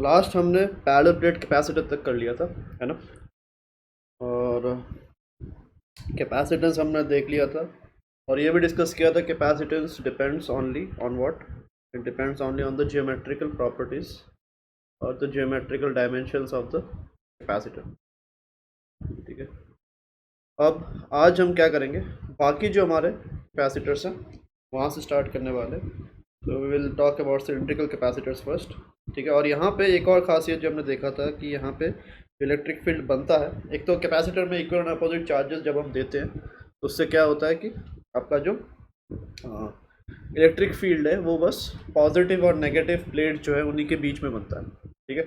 Last हमने parallel plate capacitor तक कर लिया था, है ना। और कैपेसिटेंस हमने देख लिया था, और ये भी डिस्कस किया था capacitance depends only on what, it depends only on the geometrical properties और the geometrical dimensions of the capacitor. ठीक है, अब आज हम क्या करेंगे, बाकी जो हमारे कैपेसिटर्स हैं वहाँ से स्टार्ट करने वाले। तो we will talk about cylindrical capacitors first. ठीक है, और यहाँ पे एक और खासियत जो हमने देखा था कि यहाँ पे इलेक्ट्रिक फील्ड बनता है। एक तो कैपेसिटर में इक्वल एंड अपोजिट चार्जेस जब हम देते हैं तो उससे क्या होता है कि आपका जो इलेक्ट्रिक फील्ड है वो बस पॉजिटिव और नेगेटिव प्लेट जो है उन्हीं के बीच में बनता है। ठीक है,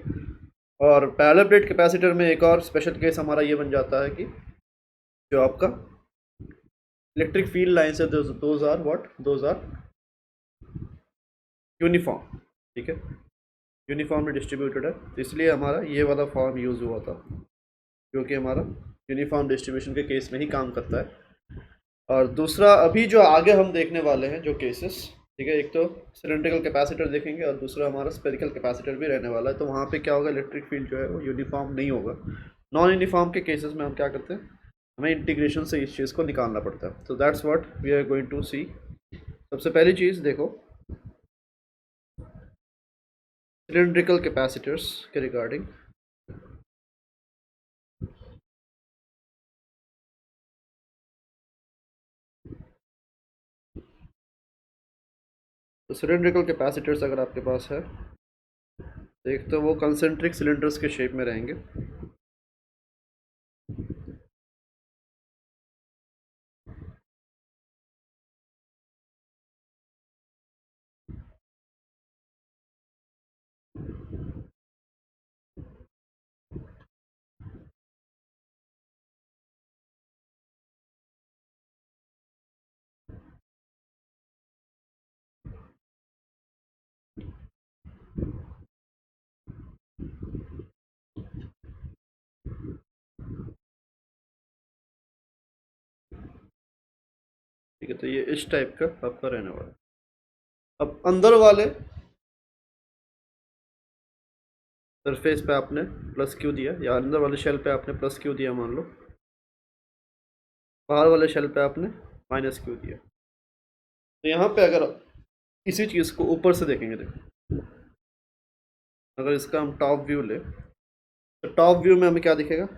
और पैरेलल प्लेट कैपेसिटर में एक और स्पेशल केस हमारा ये बन जाता है कि जो आपका इलेक्ट्रिक फील्ड लाइन्स है those are what, those are uniform. ठीक है, यूनिफॉर्मली डिस्ट्रीब्यूटेड है, तो इसलिए हमारा ये वाला फॉर्म यूज़ हुआ था, क्योंकि हमारा यूनिफॉर्म डिस्ट्रीब्यूशन के केस में ही काम करता है। और दूसरा अभी जो आगे हम देखने वाले हैं जो केसेस, ठीक है, एक तो सिलेंड्रिकल कैपेसिटर देखेंगे और दूसरा हमारा स्फेरिकल कैपेसिटर भी रहने वाला है। तो वहाँ पे क्या होगा, इलेक्ट्रिक फील्ड जो है वो यूनिफॉर्म नहीं होगा। नॉन यूनिफॉर्म के केसेस में हम क्या करते हैं, हमें इंटीग्रेशन से इस चीज़ को निकालना पड़ता है। तो that's what we are going to see. सबसे पहली चीज़ देखो सिलेंड्रिकल कैपेसिटर्स के रिगार्डिंग। तो सिलेंड्रिकल कैपेसिटर्स अगर आपके पास है, एक तो वो कंसेंट्रिक सिलेंडर्स के शेप में रहेंगे। ठीक है, तो ये इस टाइप का आपका रहने वाला है। अब अंदर वाले सरफेस पे आपने प्लस क्यू दिया, या अंदर वाले शेल पे आपने प्लस क्यू दिया मान लो, बाहर वाले शेल पे आपने माइनस क्यू दिया। तो यहाँ पे अगर इसी चीज़ को ऊपर से देखेंगे, देखो अगर इसका हम टॉप व्यू ले, तो टॉप व्यू में हमें क्या दिखेगा,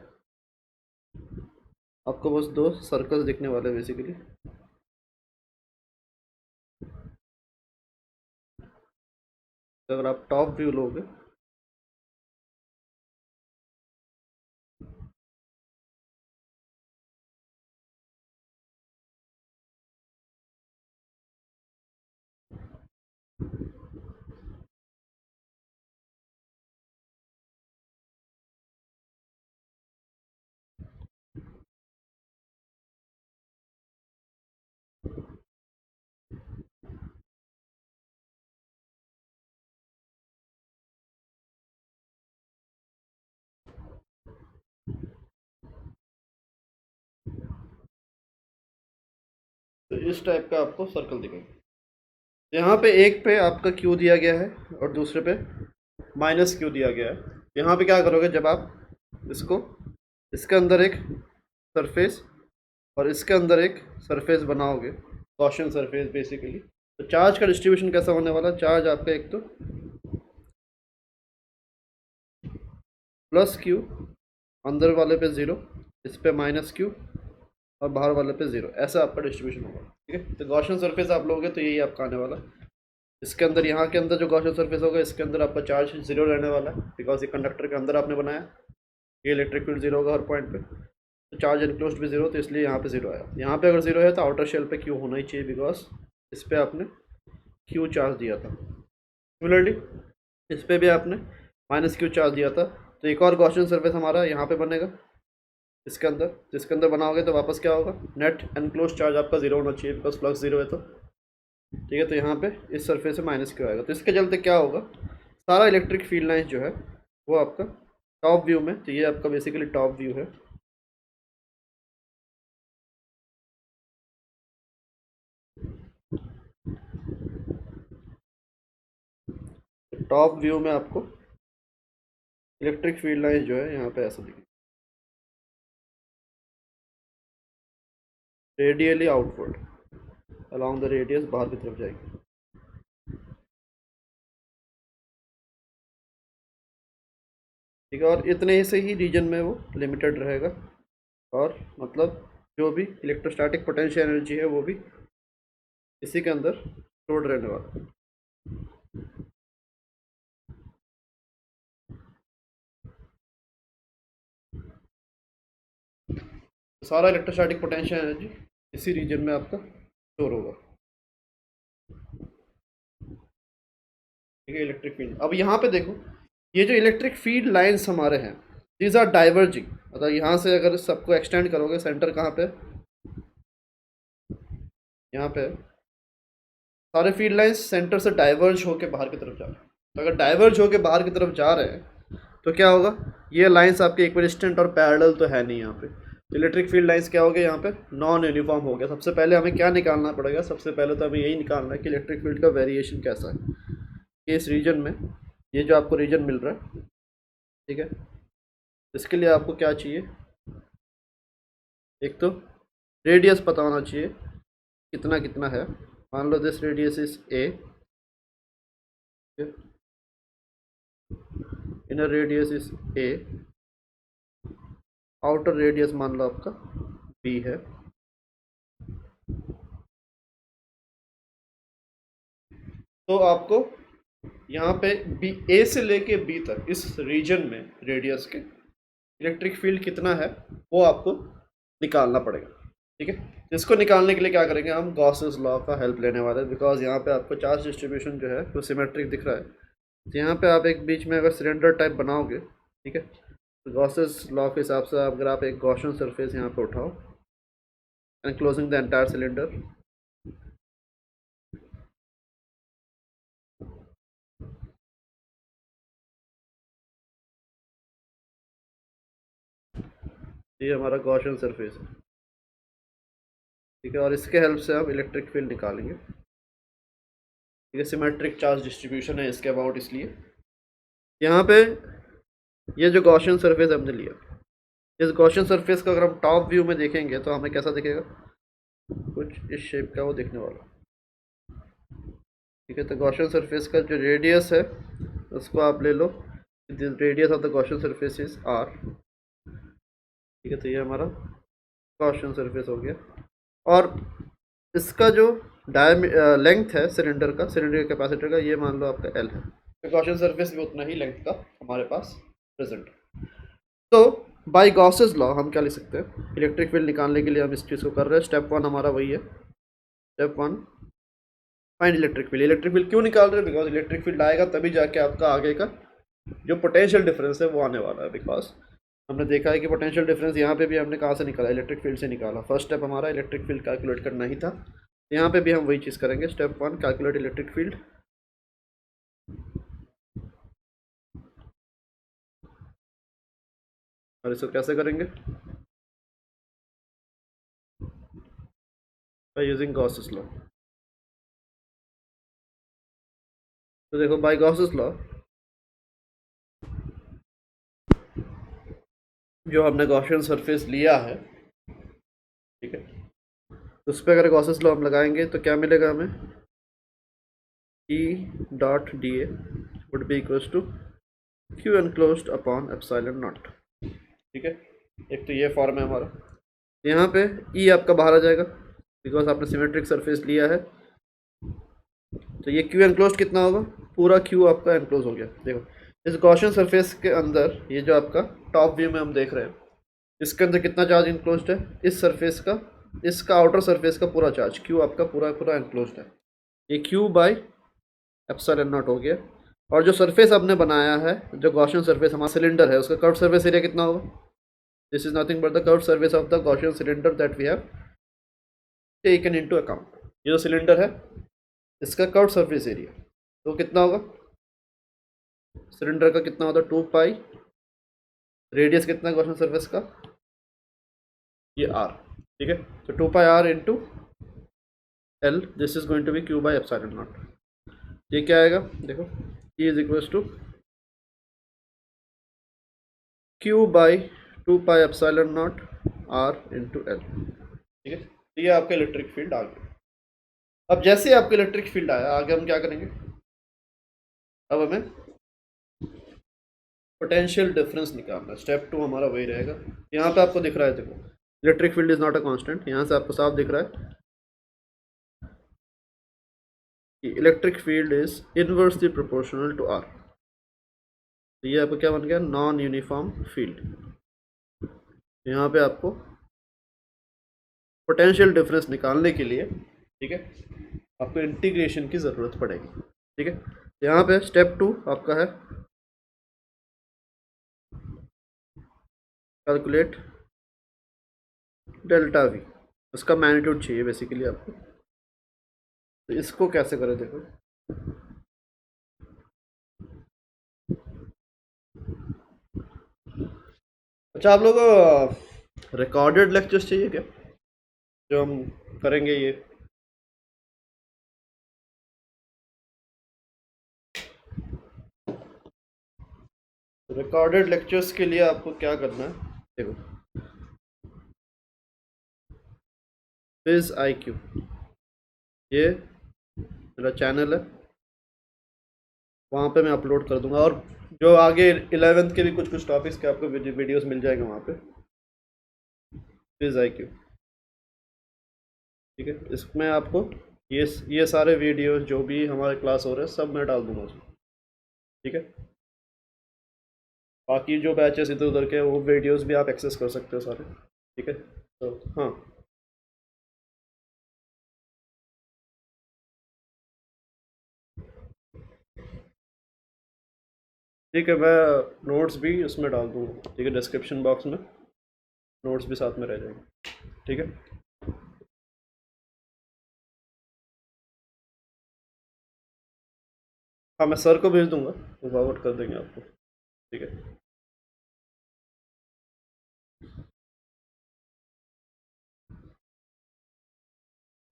आपको बस दो सर्कल्स दिखने वाले बेसिकली। तो अगर आप टॉप व्यू लोगे, तो इस टाइप का आपको सर्कल दिखेगा। यहाँ पे एक पे आपका क्यू दिया गया है और दूसरे पे माइनस क्यू दिया गया है। यहाँ पे क्या करोगे, जब आप इसको, इसके अंदर एक सरफेस और इसके अंदर एक सरफेस बनाओगे, गॉसियन सरफेस बेसिकली, तो चार्ज का डिस्ट्रीब्यूशन कैसा होने वाला, चार्ज आपका एक तो प्लस क्यू, अंदर वाले पे ज़ीरो, इस पे माइनस क्यू और बाहर वाले पे ज़ीरो, ऐसा आपका डिस्ट्रीब्यूशन होगा। ठीक है, तो गॉसियन सरफेस आप लोगे तो यही आपका आने वाला है। इसके अंदर, यहाँ के अंदर जो गॉसियन सरफेस होगा, इसके अंदर आपका चार्ज ज़ीरो रहने वाला है, बिकॉज ये कंडक्टर के अंदर आपने बनाया, ये इलेक्ट्रिक फील्ड ज़ीरो होगा हर पॉइंट पे। तो चार्ज इनक्लोज्ड भी ज़ीरो, तो इसलिए यहाँ पे ज़ीरो आया। यहाँ पे अगर ज़ीरो है तो आउटर शेल पे क्यू होना ही चाहिए, बिकॉज इस पर आपने क्यू चार्ज दिया था। सिमिलरली इस पर भी आपने माइनस क्यू चार्ज दिया था। तो एक और गॉसियन सरफेस हमारा यहाँ पे बनेगा इसके अंदर, जिसके अंदर बनाओगे तो वापस क्या होगा, नेट एनक्लोज चार्ज आपका ज़ीरो होना चाहिए, बिकॉज फ्लक्स ज़ीरो है। तो ठीक है, तो यहाँ पे इस सरफेस से माइनस क्यू आएगा, तो इसके चलते क्या होगा, सारा इलेक्ट्रिक फील्ड लाइन जो है वो आपका टॉप व्यू में, तो ये आपका बेसिकली टॉप व्यू है। टॉप व्यू में आपको इलेक्ट्रिक फील्ड लाइन जो है यहाँ पे ऐसा दिखेगी, radially outward along the radius, बाहर की तरफ जाएगी। ठीक है, और इतने से ही रीजन में वो लिमिटेड रहेगा, और मतलब जो भी इलेक्ट्रोस्टैटिक पोटेंशियल एनर्जी है वो भी इसी के अंदर स्टोर्ड रहने वाला। सारा इलेक्ट्रोस्टैटिक पोटेंशियल एनर्जी इसी रीजन में आपका स्टोर होगा। ठीक है, इलेक्ट्रिक फील्ड। अब यहाँ पे देखो, ये जो इलेक्ट्रिक फील्ड लाइंस हमारे हैं, दीज आर डाइवर्जिंग, मतलब यहाँ से अगर सबको एक्सटेंड करोगे, सेंटर कहाँ पे, यहाँ पे सारे फील्ड लाइंस सेंटर से डाइवर्ज होकर बाहर की तरफ जा रहे हैं। तो अगर डाइवर्ज होकर बाहर की तरफ जा रहे हैं तो क्या होगा, ये लाइंस आपके इक्विडिस्टेंट और पैरेलल तो है नहीं यहाँ पे। इलेक्ट्रिक फील्ड लाइंस क्या हो गया यहाँ पे, नॉन यूनिफॉर्म हो गया। सबसे पहले हमें क्या निकालना पड़ेगा, सबसे पहले तो हमें यही निकालना है कि इलेक्ट्रिक फील्ड का वेरिएशन कैसा है कि इस रीजन में, ये जो आपको रीजन मिल रहा है, ठीक है, इसके लिए आपको क्या चाहिए, एक तो रेडियस पता होना चाहिए कितना कितना है। मान लो this radius is A, inner radius is A, outer radius मान लो आपका बी है। तो आपको यहाँ पे बी, ए से लेके बी तक इस रीजन में रेडियस के इलेक्ट्रिक फील्ड कितना है वो आपको निकालना पड़ेगा। ठीक है, इसको निकालने के लिए क्या करेंगे, हम गॉसेस लॉ का हेल्प लेने वाले हैं, बिकॉज यहाँ पे आपको चार्ज डिस्ट्रीब्यूशन जो है वो सिमेट्रिक दिख रहा है। तो यहाँ पे आप एक बीच में अगर सिलेंडर टाइप बनाओगे, ठीक है, तो गॉसेस लॉ के हिसाब से अगर आप एक गॉसियन सरफेस यहाँ पे उठाओ एनक्लोजिंग द एंटायर सिलेंडर, ये हमारा गॉसियन सरफेस है। ठीक है, और इसके हेल्प से हम इलेक्ट्रिक फील्ड निकालेंगे। ठीक है, सिमेट्रिक चार्ज डिस्ट्रीब्यूशन है इसके अबाउट, इसलिए यहाँ पे ये जो गॉसियन सरफेस हमने लिया, इस गॉसियन सरफेस का अगर हम टॉप व्यू में देखेंगे तो हमें कैसा दिखेगा, कुछ इस शेप का वो दिखने वाला। ठीक है, तो गॉसियन सरफेस का जो रेडियस है उसको आप ले लो, radius of the Gaussian surface is R. ठीक है, तो ये हमारा गॉसियन सरफेस हो गया, और इसका जो लेंथ है सिलेंडर का, सिलेंडर कैपेसिटर का, ये मान लो आपका एल है। तो गॉसियन सरफेस भी उतना ही लेंथ का हमारे पास प्रेजेंट है। तो बाय गॉसेस लॉ हम क्या लिख सकते हैं, इलेक्ट्रिक फील्ड निकालने के लिए हम इस चीज़ को कर रहे हैं। स्टेप वन हमारा वही है, step one find electric field. Electric field क्यों निकाल रहे हैं, बिकॉज इलेक्ट्रिक फील्ड आएगा तभी जाके आपका आगे का जो पोटेंशियल डिफरेंस है वो आने वाला है। बिकॉज हमने देखा है कि पोटेंशियल डिफरेंस यहाँ पे भी हमने कहाँ से निकाला, इलेक्ट्रिक फील्ड से निकाला। फर्स्ट स्टेप हमारा इलेक्ट्रिक फील्ड कैलकुलेट करना ही था, यहाँ पे भी हम वही चीज़ करेंगे। Step one calculate electric field. और इसको कैसे करेंगे, बाय यूजिंग गॉसेस लॉ। तो देखो बाय गॉसेस लॉ जो हमने गॉसियन सरफेस लिया है, ठीक है, तो उस पर अगर गॉसेस लॉ हम लगाएंगे तो क्या मिलेगा हमें, E dot d A would be equals to Q enclosed upon epsilon naught. ठीक है, एक तो ये फॉर्म है हमारा। यहाँ पे ई आपका बाहर आ जाएगा बिकॉज आपने सिमेट्रिक सरफेस लिया है, तो ये क्यू एनक्लोज्ड कितना होगा, पूरा क्यू आपका एनक्लोज हो गया। देखो इस गॉसियन सरफेस के अंदर ये जो आपका टॉप व्यू में हम देख रहे हैं, इसके अंदर कितना चार्ज इनक्लोज्ड है, इस सरफेस का, इसका आउटर सरफेस का पूरा चार्ज क्यू आपका पूरा पूरा एनक्लोज्ड है। ये क्यू बाय एप्सिलॉन नॉट हो गया। और जो सरफेस आपने बनाया है, जो गॉसियन सरफेस हमारा सिलेंडर है, उसका कर्व सरफेस एरिया कितना होगा, this is nothing but the curve surface of the Gaussian cylinder that we have taken into account. ये जो सिलेंडर है इसका कर्व सरफेस एरिया तो कितना होगा, सिलेंडर का कितना होता है 2 पाई, रेडियस कितना है गॉसियन सरफेस का, ये आर। ठीक है, तो 2 pi R into L, this is going to be Q by epsilon naught. ये क्या आएगा, देखो E is equals to Q by 2 pi epsilon naught R into L. ठीक है, तो ये आपका इलेक्ट्रिक फील्ड आ गया। अब जैसे आपका इलेक्ट्रिक फील्ड आया, आगे हम क्या करेंगे, अब हमें पोटेंशियल डिफरेंस निकालना है। स्टेप 2 हमारा वही रहेगा। यहाँ पे आपको दिख रहा है, देखो electric field is not a constant, यहाँ से आपको साफ दिख रहा है कि electric field is inversely proportional to r. तो ये आपको क्या बन गया, नॉन यूनिफॉर्म फील्ड। यहाँ पे आपको पोटेंशियल डिफरेंस निकालने के लिए, ठीक है, आपको इंटीग्रेशन की ज़रूरत पड़ेगी। ठीक है, यहाँ पे स्टेप 2 आपका है कैलकुलेट डेल्टा वी। उसका मैग्नीट्यूड चाहिए बेसिकली आपको। तो इसको कैसे करें, देखो अच्छा, आप लोग रिकॉर्डेड लेक्चर्स चाहिए क्या, जो हम करेंगे ये? रिकॉर्डेड लेक्चर्स के लिए आपको क्या करना है, देखो फिज आई क्यू, ये मेरा चैनल है, वहाँ पे मैं अपलोड कर दूंगा। और जो आगे 11th के भी कुछ कुछ टॉपिक्स के आपको वीडियोस मिल जाएंगे वहाँ पे, फिज आई क्यू। ठीक है, इसमें आपको ये सारे वीडियोस जो भी हमारे क्लास हो रहे हैं सब मैं डाल दूंगा उसमें। ठीक है, बाकी जो बैचेस इधर उधर के वो वीडियोस भी आप एक्सेस कर सकते हो सारे। ठीक है, तो हाँ, ठीक है, मैं नोट्स भी उसमें डाल दूँगा। ठीक है, डिस्क्रिप्शन बॉक्स में नोट्स भी साथ में रह जाएंगे। ठीक है, हाँ मैं सर को भेज दूंगा, वो फॉरवर्ड कर देंगे आपको। ठीक है,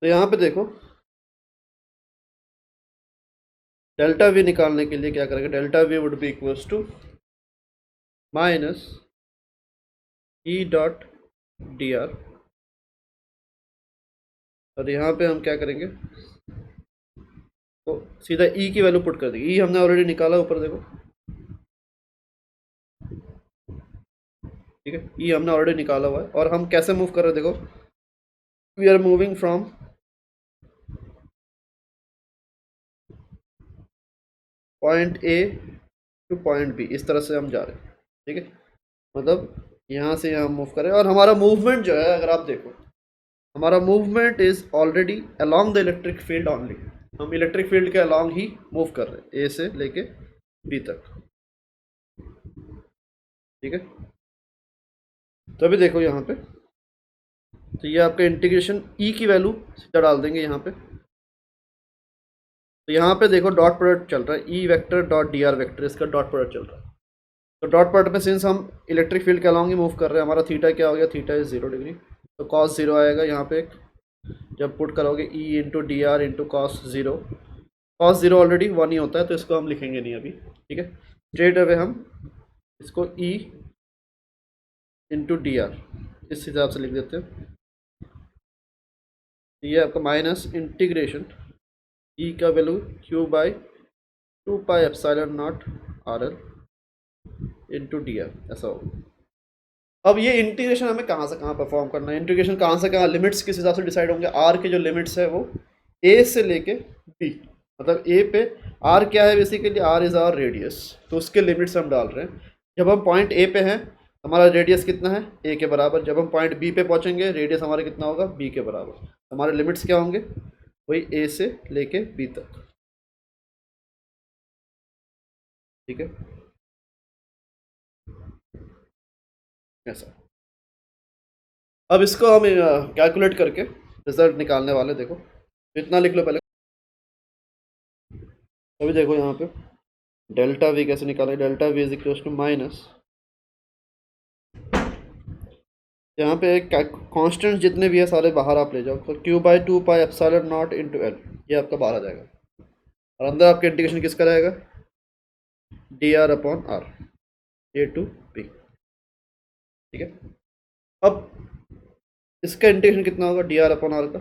तो यहाँ पे देखो डेल्टा वी निकालने के लिए क्या करेंगे, delta V would be equals to minus E dot d r. और यहाँ पे हम क्या करेंगे, तो सीधा ई की वैल्यू पुट कर देंगे। ई हमने ऑलरेडी निकाला, ऊपर देखो, ठीक है, ई हमने ऑलरेडी निकाला हुआ है। और हम कैसे मूव कर रहे हैं, देखो we are moving from point A to point B, इस तरह से हम जा रहे हैं। ठीक है, मतलब यहाँ से यहाँ मूव करें, और हमारा मूवमेंट जो है, अगर आप देखो हमारा movement is already along the electric field only. हम इलेक्ट्रिक फील्ड के अलोंग ही मूव कर रहे हैं, ए से लेके बी तक। ठीक है, तो अभी देखो यहाँ पे, तो ये आपका इंटीग्रेशन ई की वैल्यू सीधा डाल देंगे यहाँ पे। तो यहाँ पे देखो डॉट प्रोडक्ट चल रहा है, E vector dot d are vector, इसका डॉट प्रोडक्ट चल रहा है। तो डॉट प्रोडक्ट में सिंस हम इलेक्ट्रिक फील्ड के अलोंग ही मूव कर रहे हैं, हमारा थीटा क्या हो गया, थीटा इज 0 डिग्री। तो कॉस 0 आएगा यहाँ पे, जब पुट करोगे E into D are into cos 0। Cos 0 already 1 ही होता है, तो इसको हम लिखेंगे नहीं अभी। ठीक है, स्ट्रेट अवे हम इसको ई इंटू डी आर इस हिसाब से लिख देते हैं। ये आपका माइनस इंटीग्रेशन ई का value Q by 2 pi epsilon naught R L into D are, ऐसा होगा। अब ये इंटीग्रेशन हमें कहाँ से कहाँ परफॉर्म करना है, इंटीग्रेशन कहाँ से कहाँ, लिमिट्स किस हिसाब से डिसाइड होंगे। आर के जो लिमिट्स है वो ए से लेके बी, मतलब ए पे आर क्या है, basically r is our radius, तो उसके लिमिट्स हम डाल रहे हैं। जब हम पॉइंट ए पे हैं, हमारा रेडियस कितना है, ए के बराबर। जब हम पॉइंट बी पे पहुंचेंगे, रेडियस हमारा कितना होगा, बी के बराबर। हमारे लिमिट्स क्या होंगे, वही ए से लेके बी तक। ठीक है, ऐसा। अब इसको हम कैलकुलेट करके रिजल्ट निकालने वाले, देखो इतना लिख लो पहले। अभी देखो यहाँ पे डेल्टा वी कैसे निकालें, delta V is equal to minus, यहाँ पे एक कांस्टेंट जितने भी है सारे बाहर आप ले जाओ, तो Q by 2 pi epsilon not into L, ये आपका बाहर आ जाएगा। और अंदर आपका इंटीग्रेशन किसका रहेगा, d r upon r, A to B. ठीक है। अब इसका इंटीग्रेशन कितना होगा, डी आर अपॉन आर का।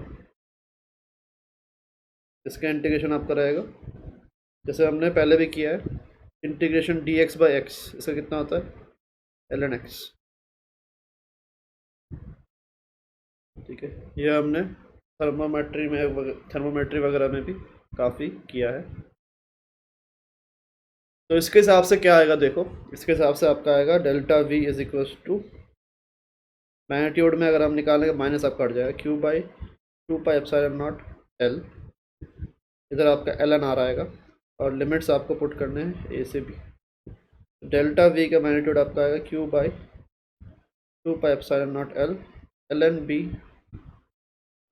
इसका इंटीग्रेशन आपका रहेगा जैसे हमने पहले भी किया है, integration D x by x, इसका कितना होता है एल एन एक्स। ठीक है, ये हमने थर्मोमेट्री वगैरह में भी काफ़ी किया है। तो इसके हिसाब से क्या आएगा देखो, इसके हिसाब से आपका आएगा delta V is equal to, magnitude में अगर हम निकालेंगे माइनस आपका हट जाएगा, Q by 2 pi epsilon naught L, इधर आपका एल एन आर आएगा और लिमिट्स आपको पुट करने हैं ए से बी। डेल्टा वी का मैग्नीट्यूड आपका आएगा Q by 2 pi epsilon naught L, L N B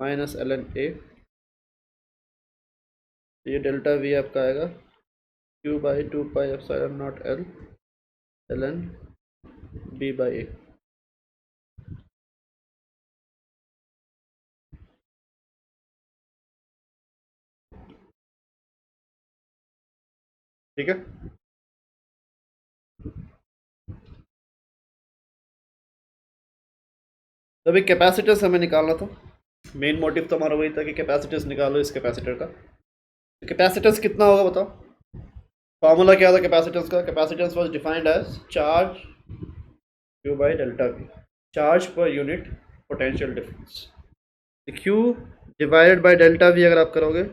minus L N A. ये डेल्टा वी आपका आएगा Q by 2 pi epsilon naught L, L N B by A. ठीक है, तो अभी कैपेसिटेंस हमें निकालना था, मेन मोटिव तो हमारा वही था कि कैपेसिटेंस निकालो इस कैपेसिटर का। कैपेसिटेंस कितना होगा बताओ, फॉर्मूला क्या था कैपेसिटेंस का, capacitance was defined as charge Q by delta V, charge per unit potential difference. Q divided by delta V अगर आप करोगे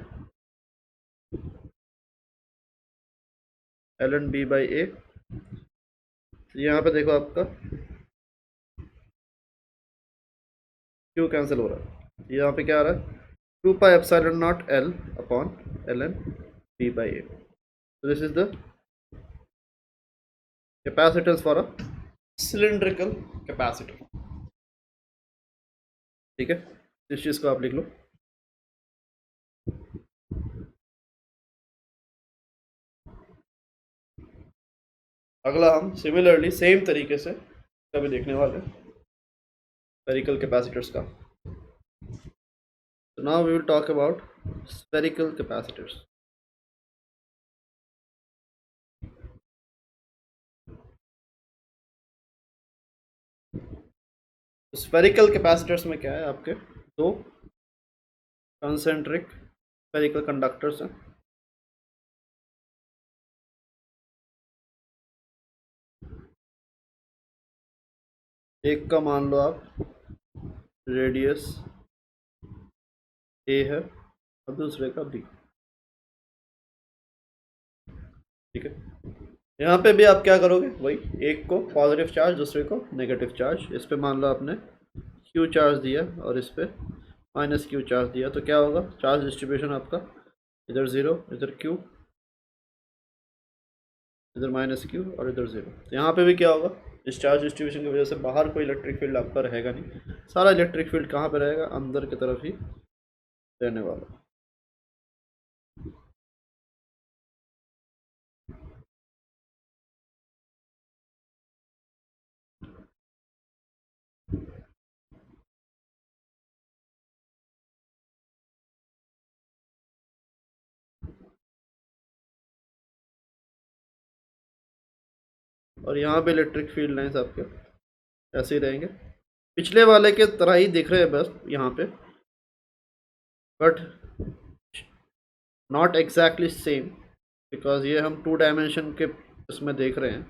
L N B by A, यहाँ पे देखो आपका क्यू कैंसिल हो रहा है, यहाँ पे क्या आ रहा है 2 pi epsilon naught L upon L N B by A. So this is the capacitance for a cylindrical capacitor। ठीक है, इस चीज को आप लिख लो। अगला हम सिमिलरली सेम तरीके से कभी देखने वाले स्फेरिकल कैपेसिटर्स का। So now we will talk about spherical capacitors। Spherical capacitors में क्या है, आपके दो कंसेंट्रिक स्फेरिकल कंडक्टर्स हैं। एक का मान लो आप रेडियस ए है और दूसरे का बी। ठीक है, यहाँ पे भी आप क्या करोगे, वही एक को पॉजिटिव चार्ज दूसरे को नेगेटिव चार्ज, इस पे मान लो आपने क्यू चार्ज दिया और इस पे माइनस क्यू चार्ज दिया, तो क्या होगा चार्ज डिस्ट्रीब्यूशन आपका, इधर ज़ीरो इधर क्यू, इधर माइनस क्यू और इधर ज़ीरो। तो यहाँ पे भी क्या होगा, इस चार्ज डिस्ट्रीब्यूशन की वजह से बाहर कोई इलेक्ट्रिक फील्ड आपका रहेगा नहीं, सारा इलेक्ट्रिक फील्ड कहाँ पे रहेगा, अंदर की तरफ ही रहने वाला। और यहाँ पे इलेक्ट्रिक फील्ड लाइंस आपके ऐसे ही रहेंगे, पिछले वाले के तरह ही दिख रहे हैं बस यहाँ पे, but not exactly same, because ये हम 2 डायमेंशन के इसमें देख रहे हैं।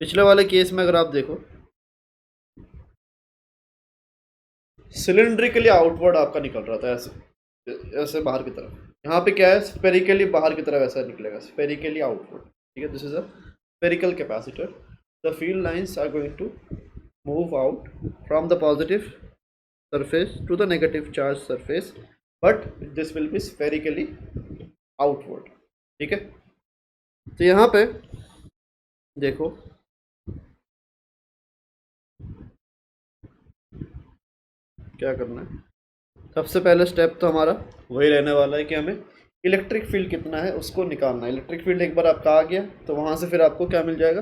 पिछले वाले केस में अगर आप देखो सिलिंड्रिकली आउटवर्ड आपका निकल रहा था ऐसे ऐसे बाहर की तरफ, यहाँ पे क्या है स्फेरिकली बाहर की तरफ ऐसा निकलेगा, स्फेरिकली आउटवर्ड। ठीक है, this is a spherical capacitor, the field lines are going to move out from the positive surface to the negative charge surface, but this will be spherically outward। ठीक है, तो यहाँ पे देखो क्या करना है, सबसे पहले स्टेप तो हमारा वही रहने वाला है कि हमें इलेक्ट्रिक फील्ड कितना है उसको निकालना है। इलेक्ट्रिक फील्ड एक बार आपका आ गया तो वहाँ से फिर आपको क्या मिल जाएगा,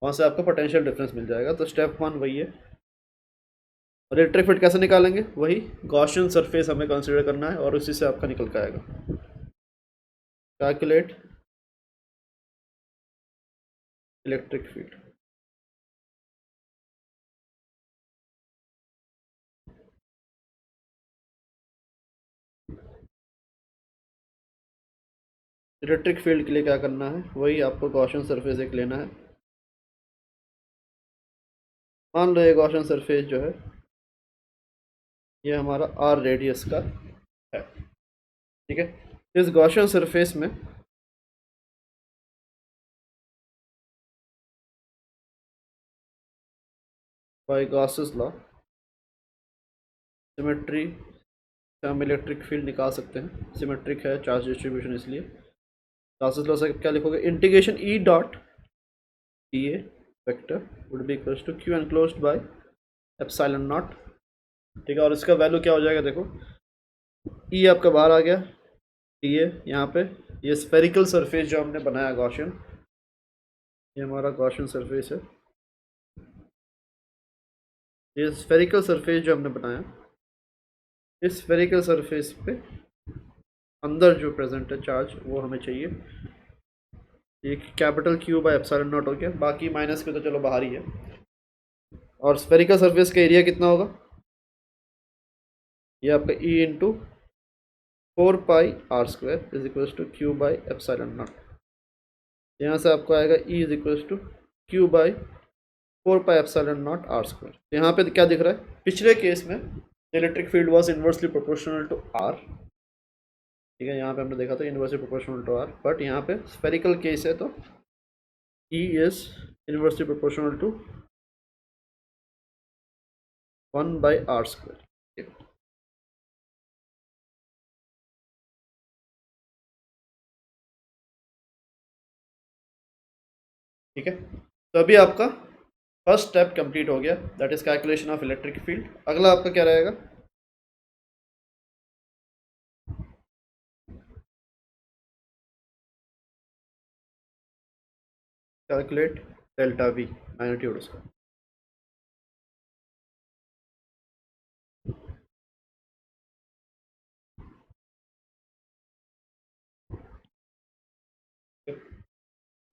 वहाँ से आपको पोटेंशियल डिफरेंस मिल जाएगा। तो स्टेप 1 वही है। और इलेक्ट्रिक फील्ड कैसे निकालेंगे, वही गॉसियन सरफेस हमें कंसीडर करना है और उसी से आपका निकल के आएगा। Calculate electric field. Electric field के लिए क्या करना है, वही आपको गॉसियन सरफेस एक लेना है। मान लो ये गॉसियन सरफेस जो है ये हमारा आर रेडियस का है, ठीक है। इस गॉसियन सरफेस में बाय गॉसेस लॉ सिमेट्री से हम इलेक्ट्रिक फील्ड निकाल सकते हैं। सिमेट्रिक है चार्ज डिस्ट्रीब्यूशन, इसलिए गॉसेस लॉ से क्या लिखोगे, integration E dot d A vector would be equals to Q enclosed by epsilon naught, ठीक है। और इसका वैल्यू क्या हो जाएगा, देखो ई आपका बाहर आ गया, डी ए यहाँ पे, ये स्फेरिकल सरफेस जो हमने बनाया गॉसियन, ये हमारा गॉसियन सरफेस है। ये स्फेरिकल सरफेस जो हमने बनाया, इस स्फेरिकल सरफेस पे अंदर जो प्रेजेंट है चार्ज वो हमें चाहिए। ये capital Q by epsilon not हो गया, बाकी माइनस के तो चलो बाहर ही है। और स्फेरिकल सरफेस का एरिया कितना होगा, ये आपका E into 4πr² is equals to Q by epsilon naught. यहाँ से आपको आएगा E is equals to Q by 4πε0r²। यहाँ पे क्या दिख रहा है, पिछले केस में electric field was inversely proportional to r, ठीक है। यहाँ पे हमने देखा था inversely proportional to r, but यहाँ पे स्फेरिकल केस है तो E is inversely proportional to 1/r²। ठीक है, तो अभी आपका फर्स्ट स्टेप कंप्लीट हो गया, that is calculation of electric field. अगला आपका क्या रहेगा, कैलकुलेट डेल्टा वी मैग्नीट्यूड उसका।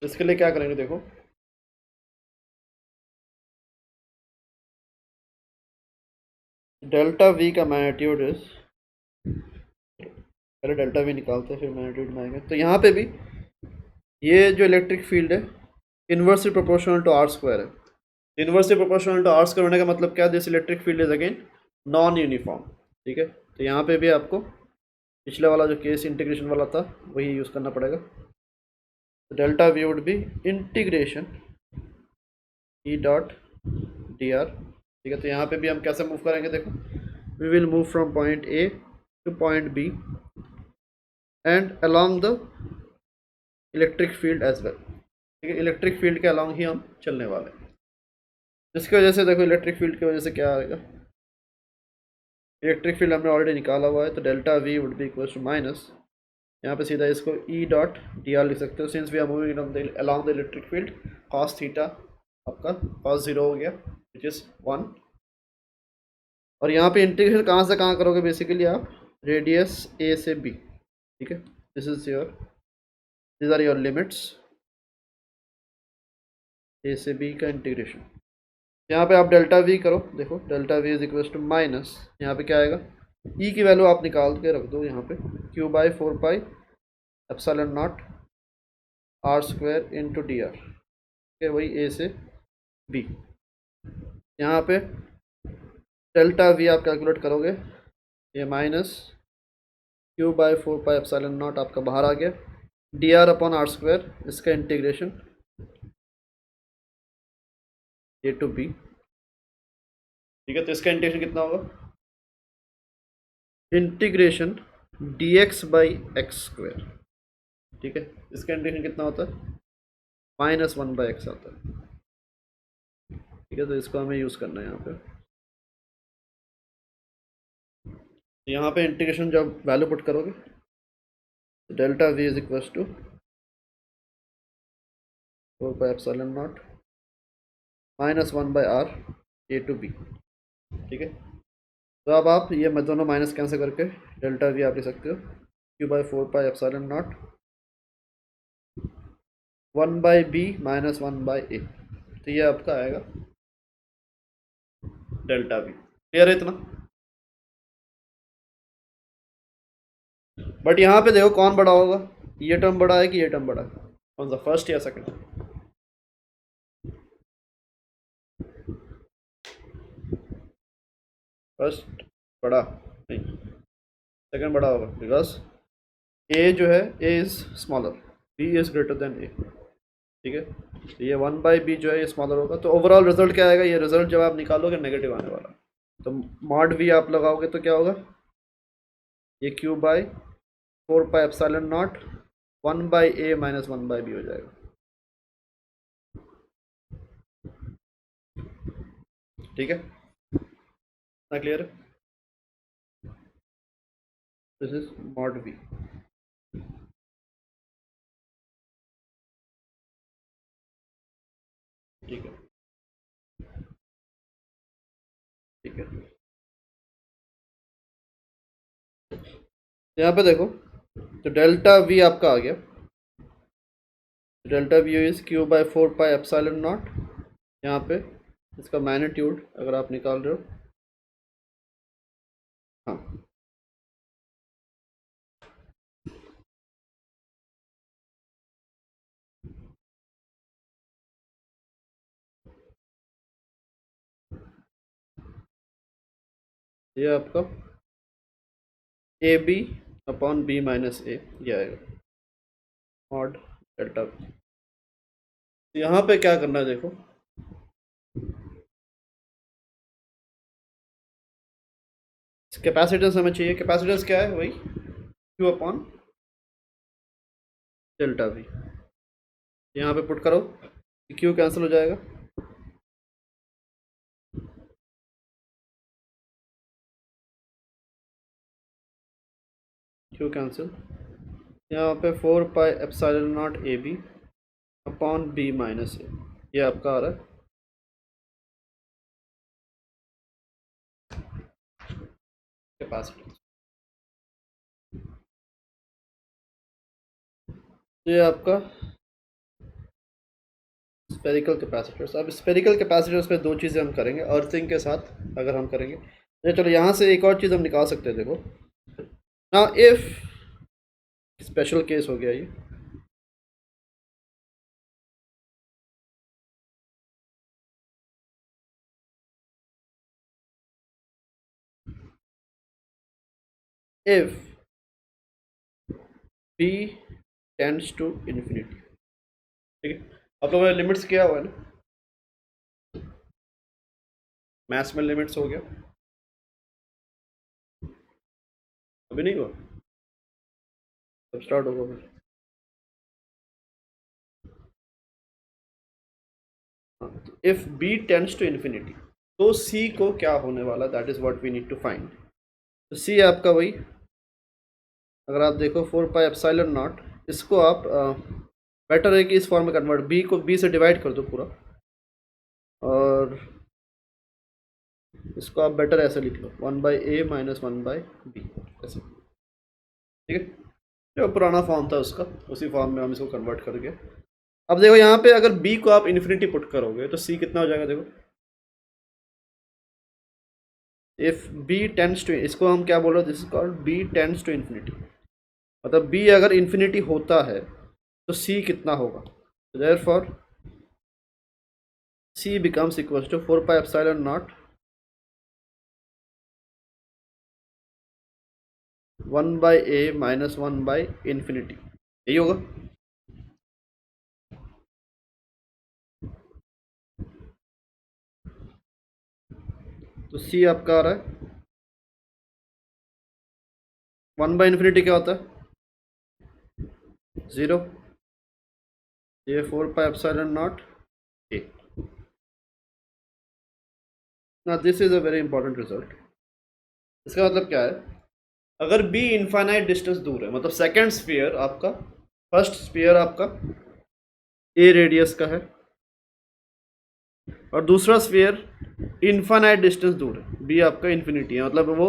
इसके लिए क्या करेंगे, देखो डेल्टा वी का मैग्नीट्यूड इज, पहले डेल्टा वी निकालते हैं फिर मैग्नीट्यूड में आएंगे। तो यहाँ पे भी ये जो इलेक्ट्रिक फील्ड है इन्वर्सली प्रोपोर्शनल टू r² है। इन्वर्सली प्रोपोर्शनल टू r² होने का मतलब क्या, this electric field is again non uniform, ठीक है। तो यहाँ पे भी आपको पिछले वाला जो केस इंटीग्रेशन वाला था वही यूज़ करना पड़ेगा। तो delta V would B integration E dot d R, ठीक है। तो यहाँ पे भी हम कैसे मूव करेंगे, देखो we will move from point A to point B and along the electric field as well, ठीक है। इलेक्ट्रिक फील्ड के अलॉन्ग ही हम चलने वाले हैं, जिसकी वजह से देखो इलेक्ट्रिक फील्ड की वजह से क्या आएगा, इलेक्ट्रिक फील्ड हमने ऑलरेडी निकाला हुआ है। तो delta V would be equal to minus, यहाँ पे सीधा इसको ई डॉट डी आर लिख सकते हो, since we are moving along the electric field, cos theta आपका कॉस 0 हो गया विच इज़ 1। और यहाँ पे इंटीग्रेशन कहाँ से कहाँ करोगे, बेसिकली आप रेडियस ए से बी, ठीक है। This is your, this are your limits, A से बी का इंटीग्रेशन। यहाँ पे आप डेल्टा वी करो, देखो delta V is equal to minus, यहाँ पे क्या आएगा, ई की वैल्यू आप निकाल के रख दो यहाँ पे, Q by 4πε0 r² into D R, ठीक है, वही ए से बी। यहाँ पे डेल्टा वी आप कैलकुलेट करोगे, ये माइनस क्यू बाय 4πε0 आपका बाहर आ गया, डी आर अपॉन r², इसका इंटीग्रेशन ए टू बी, ठीक है। तो इसका इंटीग्रेशन कितना होगा, integration D x by x², ठीक है। इसका इंटीग्रेशन कितना होता है, -1/x आता है, ठीक है। तो इसको हमें यूज़ करना है यहाँ पे। यहाँ पे इंटीग्रेशन जब वैल्यू पुट करोगे, delta V is equal to 4πε0 -1/r A to B, ठीक है। तो अब आप ये दोनों माइनस कैंसिल करके डेल्टा वी आप ले सकते हो, Q by 4πε0 1/b minus 1/a, तो ये आपका आएगा डेल्टा v। क्लियर है इतना? बट यहाँ पे देखो कौन बड़ा होगा, ये टर्म बड़ा है कि ये टर्म बड़ा है, कौन सा, फर्स्ट या सेकंड? फर्स्ट बड़ा नहीं, सेकंड बड़ा होगा, बिकॉज ए जो है, A is smaller, B is greater than A. ठीक है, तो ये 1/b जो है ये स्मॉलर होगा, तो ओवरऑल रिजल्ट क्या आएगा, ये रिजल्ट जब आप निकालोगे नेगेटिव आने वाला, तो मॉड v आप लगाओगे तो क्या होगा, ये q/4πε0 1/a माइनस 1/b हो जाएगा। ठीक है, ना क्लियर है? This is mod v। ठीक है, ठीक है, यहाँ पे देखो, तो डेल्टा v आपका आ गया, डेल्टा v इज q/4πε0, यहाँ पे इसका मैग्नीट्यूड अगर आप निकाल रहे हो, हाँ, ये आपका ab/b माइनस a, ये आएगा मॉड डेल्टा v। यहाँ पे क्या करना है देखो, कैपेसिटेंस हमें चाहिए, कैपेसिटेंस क्या है, वही q/डेल्टा v। यहाँ पे पुट करो, q कैंसिल हो जाएगा, q कैंसिल, यहाँ पे 4πε0 ab/b माइनस a, ये आपका आ रहा है कैपेसिटेंस। ये आपका स्पेरिकल कैपेसिटर्स। अब स्पेरिकल कैपेसिटर्स पे दो चीज़ें हम करेंगे अर्थिंग के साथ, अगर हम करेंगे तो चलो यहाँ से एक और चीज़ हम निकाल सकते हैं, देखो ना, इफ स्पेशल केस हो गया ये, if b tends to infinity. ठीक है, आप लोगों ने लिमिट्स किया हुआ है ना, मैथ्स में लिमिट्स हो गया, अभी नहीं हुआ, अब स्टार्ट होगा फिर। If b tends to infinity, तो c को क्या होने वाला, that is what we need to find. तो c आपका वही, अगर आप देखो 4πε0, इसको आप बेटर है कि इस फॉर्म में कन्वर्ट, b को b से डिवाइड कर दो पूरा, और इसको आप बेटर ऐसे लिख लो 1/a माइनस 1/b ऐसे। ठीक है, जो पुराना फॉर्म था उसका, उसी फॉर्म में हम इसको कन्वर्ट करके, अब देखो यहाँ पे अगर b को आप इन्फिनिटी पुट करोगे तो c कितना हो जाएगा, देखो इफ b टेंड्स टू, इसको हम क्या बोल रहे हैं, this is called b tends to infinity, मतलब b अगर इन्फिनिटी होता है तो c कितना होगा, therefore c becomes equal to 4πε0 1/a minus 1/infinity, यही होगा। तो c आपका आ रहा है 1/infinity, क्या होता है 0, ये 4πε0 a। ना this is a very important result. इसका मतलब क्या है, अगर b इनफाइनाइट डिस्टेंस दूर है, मतलब सेकंड स्फीयर आपका, फर्स्ट स्फीयर आपका a रेडियस का है, और दूसरा स्फीयर इनफाइनाइट डिस्टेंस दूर है, b आपका इन्फिनिटी है, मतलब वो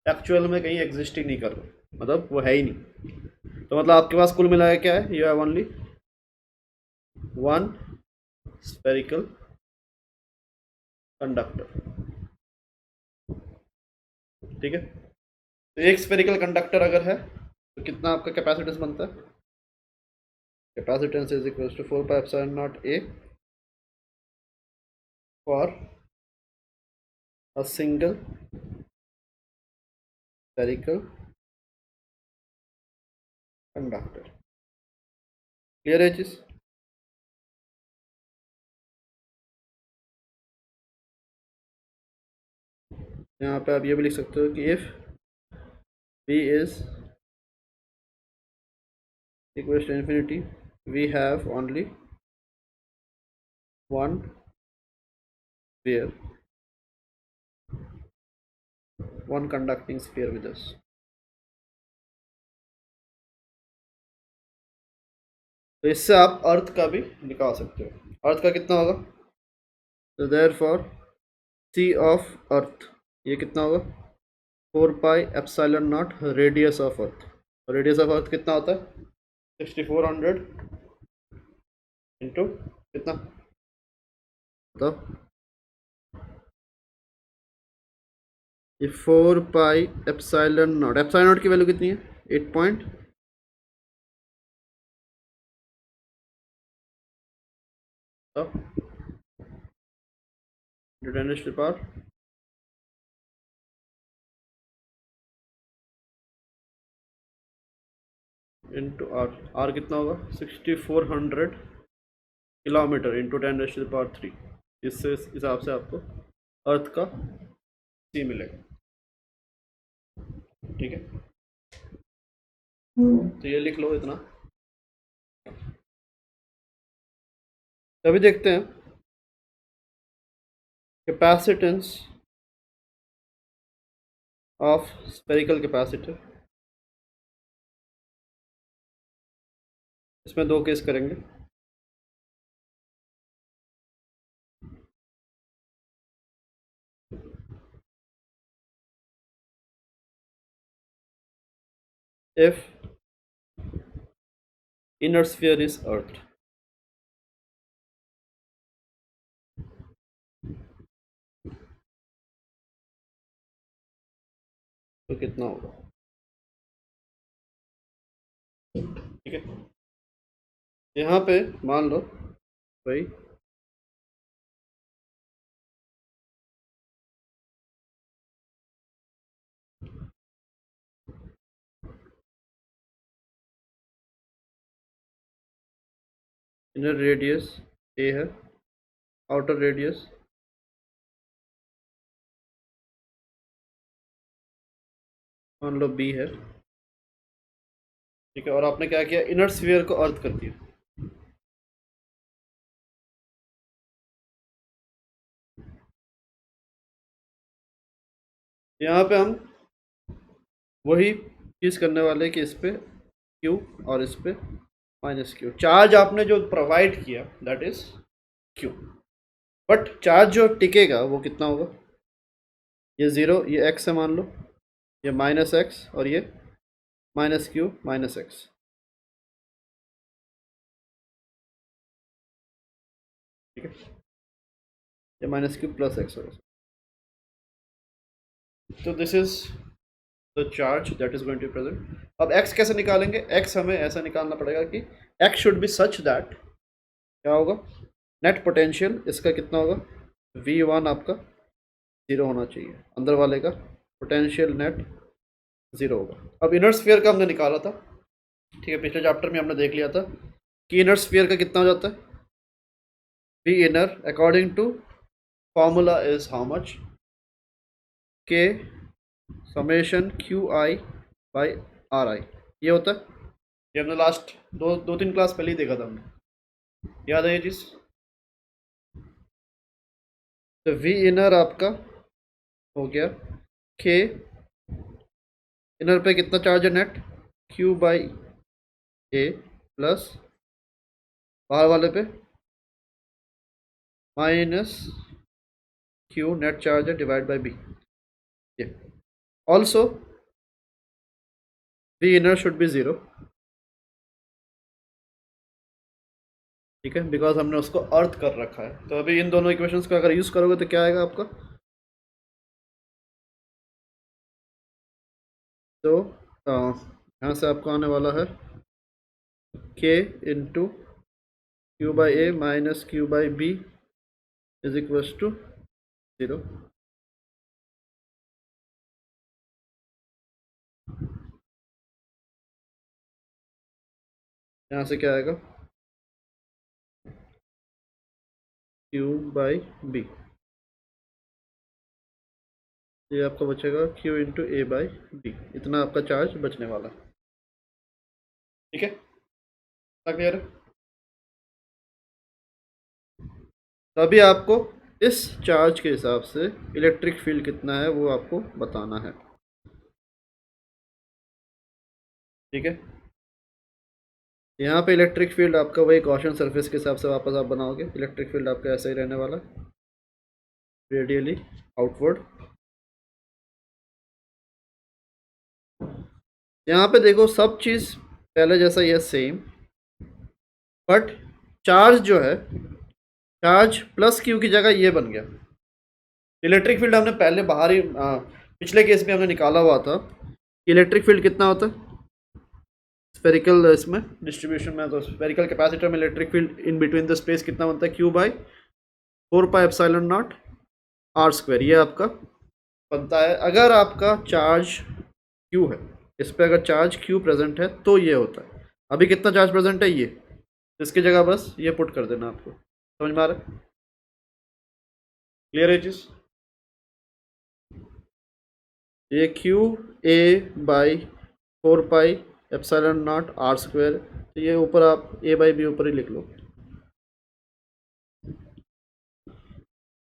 एक्चुअल में कहीं एग्जिस्ट ही नहीं कर रहा, मतलब वो है ही नहीं, तो मतलब आपके पास कुल मिलाया क्या है, you have only one spherical conductor, ठीक है। तो एक स्फेरिकल कंडक्टर अगर है तो कितना आपका कैपेसिटेंस बनता है? Capacitance is equal to 4 pi epsilon naught a for a single spherical conductor. Clear है चीज? यहाँ पे आप ये भी लिख सकते हो कि if v is equals to infinity we have only one sphere, one conducting sphere with us। तो इससे आप अर्थ का भी निकाल सकते हो। अर्थ का कितना होगा? तो therefore C of earth ये कितना होगा? 4 pi epsilon naught radius of earth. Radius of earth कितना होता है? 6400 इंटू कितना बताओ? ये 4 पाई एप्सिलॉन नॉट की वैल्यू कितनी है? 8 पॉइंट पावर इंटू आर कितना होगा? 6400 किलोमीटर इंटू 10⁻³ इससे इस हिसाब से आपको अर्थ का सी मिलेगा, ठीक है। तो ये लिख लो इतना। अभी देखते हैं कैपेसिटेंस ऑफ स्फेरिकल कैपेसिटर। इसमें दो केस करेंगे। If inner sphere is earth, तो कितना होगा? ठीक है, यहाँ पे मान लो भाई इनर रेडियस ए है, आउटर रेडियस मान लो बी है, ठीक है। और आपने क्या किया? इनर स्फीयर को अर्थ कर दिया। यहाँ पे हम वही चीज़ करने वाले कि इस पे क्यू और इस पे माइनस क्यू। चार्ज आपने जो प्रोवाइड किया that is Q, but charge जो टिकेगा वो कितना होगा? ये ज़ीरो, ये एक्स है मान लो, ये माइनस एक्स और ये माइनस क्यू माइनस एक्स, ठीक है। ये माइनस क्यू प्लस एक्स होगा। तो this is the charge that is going to present. अब एक्स कैसे निकालेंगे? एक्स हमें ऐसा निकालना पड़ेगा कि x should be such that क्या होगा? नेट पोटेंशियल इसका कितना होगा? V1 आपका ज़ीरो होना चाहिए, अंदर वाले का पोटेंशियल नेट ज़ीरो होगा। अब इनर स्फीयर का हमने निकाला था, ठीक है। पिछले चैप्टर में हमने देख लिया था कि इनर स्फीयर का कितना हो जाता है? V inner according to formula is how much? K summation QI by RI, ये होता है। ये हमने लास्ट दो तीन क्लास पहले ही देखा था हमने, याद है ये चीज़? तो V इनर आपका हो गया K इनर पे कितना चार्ज है net? Q by A plus बाहर वाले पे माइनस Q नेट चार्ज है डिवाइड बाई B। ये also V inner should be zero, ठीक है, बिकॉज हमने उसको अर्थ कर रखा है। तो अभी इन दोनों इक्वेशंस को अगर यूज़ करोगे तो क्या आएगा आपका, तो यहाँ से आपको आने वाला है k into Q by A minus Q by B is equals to 0। यहाँ से क्या आएगा, क्यू बाई बी, ये आपका बचेगा Q into A by B, इतना आपका चार्ज बचने वाला है। ठीक है, क्लियर है। तो अभी आपको इस चार्ज के हिसाब से इलेक्ट्रिक फील्ड कितना है वो आपको बताना है। ठीक है, यहाँ पे इलेक्ट्रिक फील्ड आपका वही गॉसियन सरफेस के हिसाब से वापस आप बनाओगे। इलेक्ट्रिक फील्ड आपका ऐसा ही रहने वाला, रेडियली आउटवर्ड। यहाँ पे देखो सब चीज़ पहले जैसा ही है, सेम, बट चार्ज जो है, चार्ज प्लस क्यू की जगह ये बन गया। इलेक्ट्रिक फील्ड हमने पहले बाहर ही पिछले केस में हमने निकाला हुआ था। इलेक्ट्रिक फील्ड कितना होता है स्पेरिकल इसमें डिस्ट्रीब्यूशन में, तो स्पेरिकल कैपेसिटर में electric field in between the space कितना बनता है, क्यू बाई 4πε0 आर स्क्वायर, ये आपका बनता है। अगर आपका चार्ज क्यू है, इस पर अगर चार्ज क्यू प्रेजेंट है तो ये होता है। अभी कितना चार्ज प्रेजेंट है, ये, इसकी जगह बस ये पुट कर देना आपको। समझ में आ रहा है, क्लियर है चीज़। ये Q A by 4πε0 R square, तो ये ऊपर आप ए बाई बी ऊपर ही लिख लो,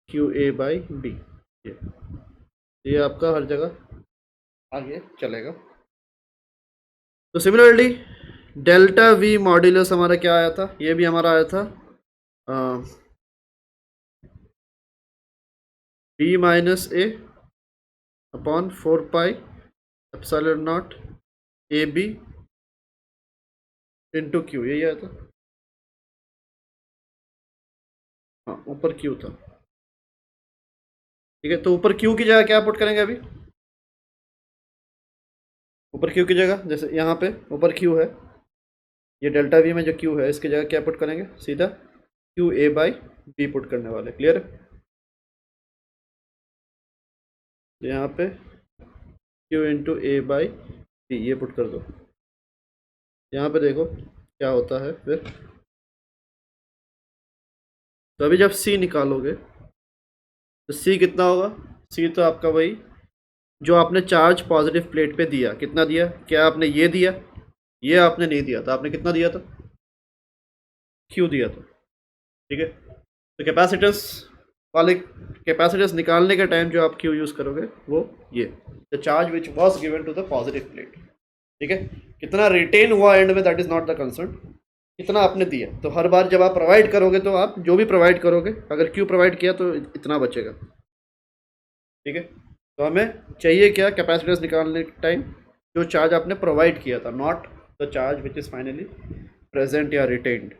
क्यू ए बाई बी, ये आपका हर जगह आगे चलेगा। तो सिमिलरली डेल्टा वी मॉड्यूलस हमारा क्या आया था, ये भी हमारा आया था B minus A upon 4πε0 A B into Q, यही आया था। हाँ, ऊपर क्यू था। ठीक है, तो ऊपर क्यू की जगह क्या पुट करेंगे अभी, ऊपर क्यू की जगह जैसे यहाँ पे ऊपर क्यू है, ये डेल्टा वी में जो क्यू है इसकी जगह क्या पुट करेंगे, सीधा Q A by B put करने वाले। क्लियर है, यहाँ पे Q into A by B ये पुट कर दो। यहाँ पे देखो क्या होता है फिर, तो अभी जब सी निकालोगे तो सी कितना होगा, सी तो आपका वही जो आपने चार्ज पॉजिटिव प्लेट पे दिया, कितना दिया, क्या आपने ये दिया, ये आपने नहीं दिया था, आपने कितना दिया था, क्यू दिया था। ठीक है, तो कैपेसिटेंस वाले कैपेसिटेंस निकालने के टाइम जो आप क्यू यूज़ करोगे वो ये, the charge which was given to the positive plate. ठीक है, कितना रिटेन हुआ एंड में that is not the concern, कितना आपने दिया। तो हर बार जब आप प्रोवाइड करोगे तो आप जो भी प्रोवाइड करोगे, अगर क्यू प्रोवाइड किया तो इतना बचेगा। ठीक है, तो हमें चाहिए क्या, कैपेसिटेंस निकालने के टाइम जो चार्ज आपने प्रोवाइड किया था, not the charge which is finally present या रिटेन्ड।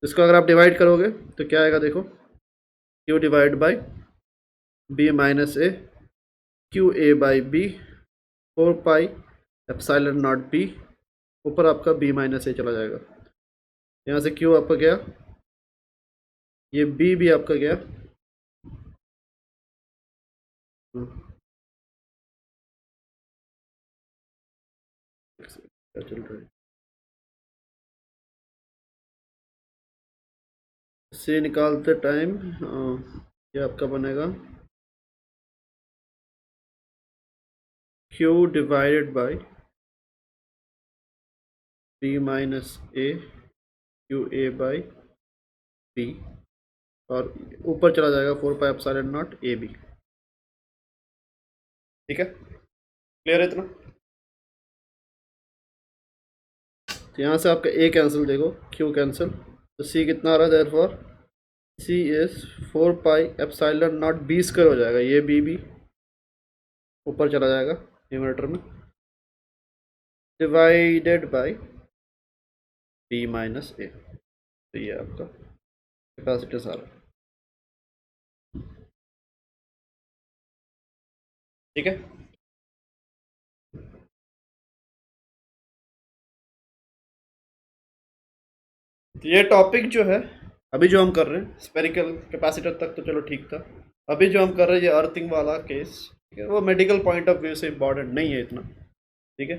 इसको अगर आप डिवाइड करोगे तो क्या आएगा, देखो Q divide by B minus A, Q A by B 4πε0 B, ऊपर आपका बी माइनस ए चला जाएगा। यहाँ से क्यू आपका गया, ये बी भी आपका गया, क्या चल रहा है, से निकालते टाइम ये आपका बनेगा Q divided by B minus A Q A by B, और ऊपर चला जाएगा 4πε0 ए बी। ठीक है, क्लियर है इतना। तो यहाँ से आपका ए कैंसिल, देखो क्यू कैंसिल, तो सी कितना आ रहा है, therefore C is 4πε0 B square हो जाएगा, ये बी भी ऊपर चला जाएगा न्यूमरेटर में, डिवाइडेड बाई बी माइनस ए। तो ये आपका कैपेसिटेंस आ रहा है। ठीक है, तो ये टॉपिक जो है अभी जो हम कर रहे हैं स्पेरिकल कैपेसिटर तक तो चलो ठीक था। अभी जो हम कर रहे हैं ये अर्थिंग वाला केस, ठीक है, वो मेडिकल पॉइंट ऑफ व्यू से इम्पॉर्टेंट नहीं है इतना। ठीक है,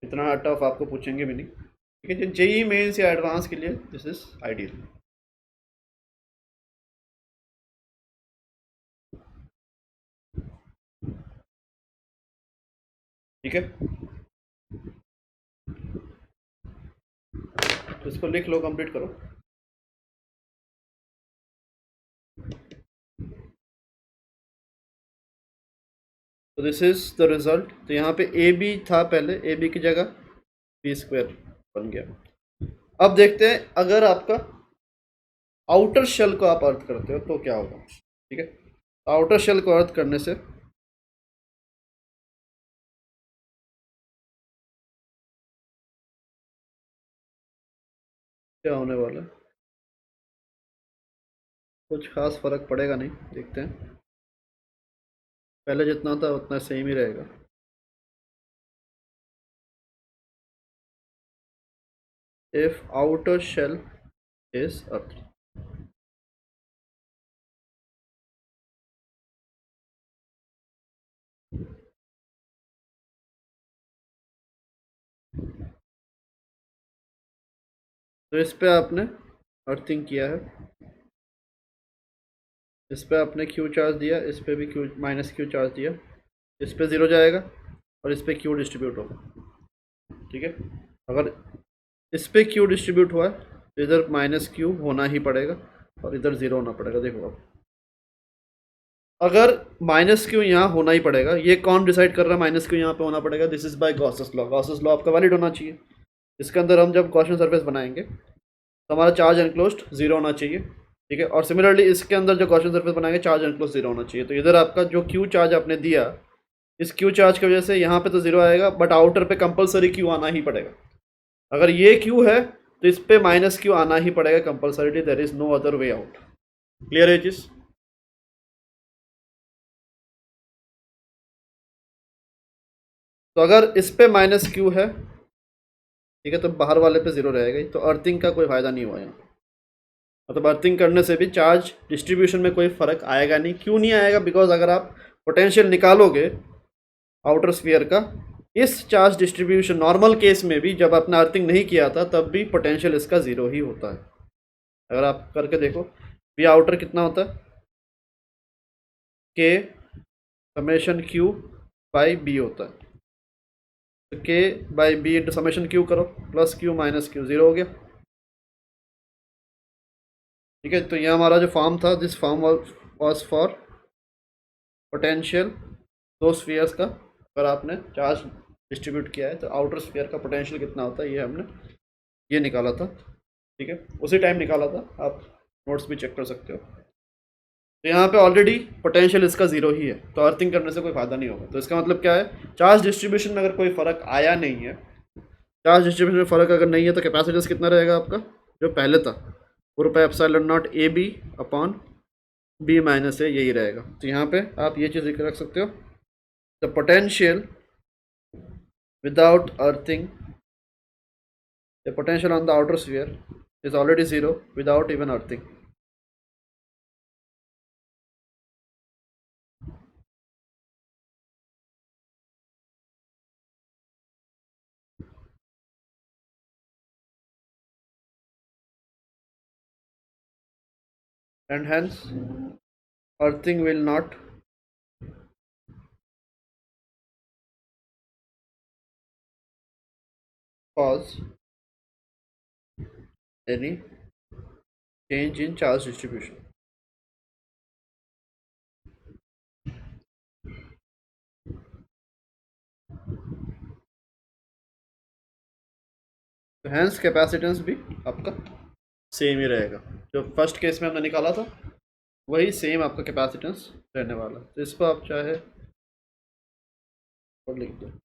इतना टफ आपको पूछेंगे भी नहीं। ठीक है, जेई मेंस या एडवांस के लिए दिस इज आइडियल। ठीक है, तो इसको लिख लो, कंप्लीट करो। तो दिस इज द रिजल्ट। तो यहाँ पे ए बी था पहले, ए बी की जगह बी स्क्वायर बन गया। अब देखते हैं अगर आपका आउटर शेल को आप अर्थ करते हो तो क्या होगा। ठीक है, आउटर शेल को अर्थ करने से क्या होने वाला है, कुछ खास फर्क पड़ेगा नहीं, देखते हैं। पहले जितना था उतना सेम ही रहेगा। If outer shell is earth, तो इस पे आपने अर्थिंग किया है, इस पे आपने क्यू चार्ज दिया, इस पे भी क्यू माइनस क्यू चार्ज दिया, इस पे ज़ीरो जाएगा और इस पे क्यू डिस्ट्रीब्यूट होगा। ठीक है, अगर इस पे क्यू डिस्ट्रीब्यूट हुआ है तो इधर माइनस क्यू होना ही पड़ेगा और इधर ज़ीरो होना पड़ेगा। देखो आप, अगर माइनस क्यू यहाँ होना ही पड़ेगा, ये कौन डिसाइड कर रहा है माइनस क्यू यहाँ पे होना पड़ेगा, this is by Gauss's law. Gauss's law आपका वैलिड होना चाहिए। इसके अंदर हम जब गॉसियन सरफेस बनाएंगे तो हमारा चार्ज एनक्लोज्ड जीरो होना चाहिए। ठीक है, और सिमिलरली इसके अंदर जो गॉसियन सरफेस बनाएंगे चार्ज एनक्लोज जीरो होना चाहिए। तो इधर आपका जो क्यू चार्ज आपने दिया, इस क्यू चार्ज की वजह से यहाँ पे तो जीरो आएगा, बट आउटर पे कंपलसरी क्यू आना ही पड़ेगा। अगर ये क्यू है तो इस पे माइनस क्यू आना ही पड़ेगा compulsorily, there is no other way out. Clear है चीज। तो अगर इस पे माइनस क्यू है, ठीक है, तो बाहर वाले पे जीरो रहेगा ही, तो अर्थिंग का कोई फायदा नहीं हुआ यहाँ। मतलब अर्थिंग करने से भी चार्ज डिस्ट्रीब्यूशन में कोई फर्क आएगा नहीं। क्यों नहीं आएगा, बिकॉज अगर आप पोटेंशियल निकालोगे आउटर स्फीयर का, इस चार्ज डिस्ट्रीब्यूशन नॉर्मल केस में भी जब आपने अर्थिंग नहीं किया था तब भी पोटेंशियल इसका जीरो ही होता है। अगर आप करके देखो, वी आउटर कितना होता है, के समेशन क्यू बाई बी होता है। तो K by B into summation Q करो, plus Q minus Q, zero हो गया। ठीक है, तो ये हमारा जो फॉर्म था, this form was for potential दो स्फीयर्स का। अगर आपने चार्ज डिस्ट्रीब्यूट किया है तो आउटर स्फीयर का पोटेंशियल कितना होता है, ये हमने ये निकाला था। ठीक है, उसी टाइम निकाला था, आप नोट्स भी चेक कर सकते हो। तो यहाँ पे ऑलरेडी पोटेंशियल इसका जीरो ही है, तो अर्थिंग करने से कोई फायदा नहीं होगा। तो इसका मतलब क्या है, चार्ज डिस्ट्रीब्यूशन में अगर कोई फर्क आया नहीं है, चार्ज डिस्ट्रीब्यूशन में फर्क अगर नहीं है, तो कैपेसिटेंस कितना रहेगा आपका जो पहले था, four pi epsilon naught A B upon B minus A, यही रहेगा। तो यहाँ पे आप ये चीज़ रख सकते हो, the potential without earthing, the potential on the outer sphere is already zero without even earthing. And hence earthing will not cause any change in charge distribution. तो हैंस कैपेसिटेंस भी आपका सेम ही रहेगा, जो फर्स्ट केस में हमने निकाला था वही सेम आपका कैपेसिटेंस रहने वाला। तो इसको आप चाहे और लिख दो।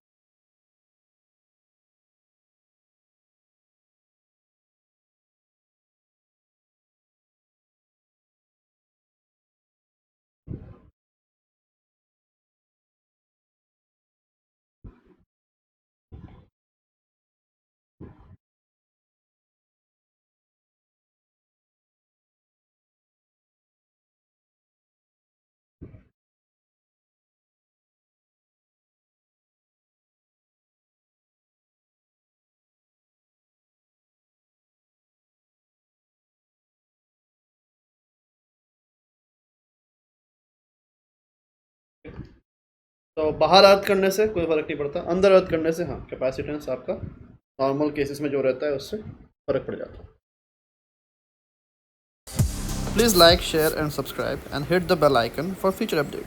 तो बाहर अर्थ करने से कोई फ़र्क नहीं पड़ता, अंदर अर्थ करने से हाँ कैपेसिटेंस आपका नॉर्मल केसेस में जो रहता है उससे फ़र्क पड़ जाता है। Please like, share and subscribe and hit the bell icon for future updates.